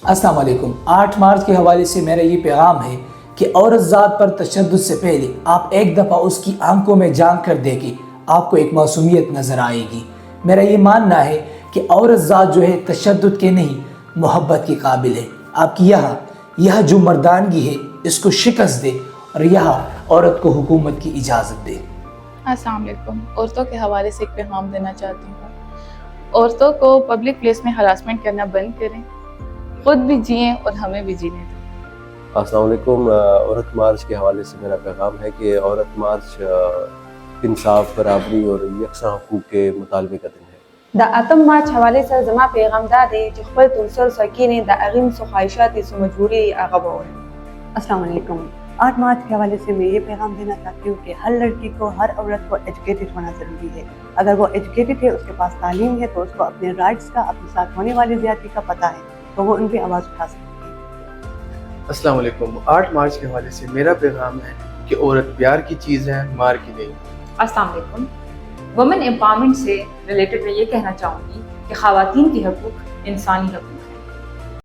السلام علیکم۔ 8 مارچ کے حوالے سے میرا یہ پیغام ہے کہ عورت ذات پر تشدد سے پہلے آپ ایک دفعہ اس کی آنکھوں میں جھانک کر دیکھیں، آپ کو ایک معصومیت نظر آئے گی۔ میرا یہ ماننا ہے کہ عورت ذات جو ہے تشدد کے نہیں، محبت کی قابل ہے۔ آپ کی یہاں جو مردانگی ہے اس کو شکست دے اور یہاں عورت کو حکومت کی اجازت دے۔ السلام علیکم۔ عورتوں کے حوالے سے ایک پیغام دینا چاہتی ہوں۔ عورتوں کو پبلک پلیس میں ہراسمنٹ کرنا بند کریں، خود بھی جئیں اور ہمیں بھی جینے دیں۔ السلام علیکم۔ عورت مارچ کے حوالے سے میرا پیغام ہے کہ عورت مارچ انصاف، برابری اور یکساں حقوق کے مطالبے کا دن ہے۔ د 8 مارچ حواله سره زما پیغام دا دی چې خپل تنسل سکینې د اغیم سو خواهشات سو مجبوری هغه باور۔ السلام علیکم۔ 8 مارچ کے حوالے سے میں یہ پیغام دینا چاہتی ہوں کہ ہر لڑکی کو، ہر عورت کو ایجوکیٹڈ ہونا ضروری ہے۔ اگر وہ ایجوکیٹڈ ہے، اس کے پاس تعلیم ہے، تو اس کو اپنے رائٹس کا، اپنے ساتھ ہونے والی زیادتی کا پتہ ہے، تو وہ ان پہ آواز اٹھا سکتی ہے۔ السلام علیکم۔ 8 مارچ کے حوالے سے میرا پیغام ہے کہ عورت پیار کی چیز ہے، مار کی نہیں۔ السلام علیکم۔ وومن امپاورمنٹ سے ریلیٹڈ میں یہ کہنا چاہوں گی کہ خواتین کے حقوق انسانی حقوق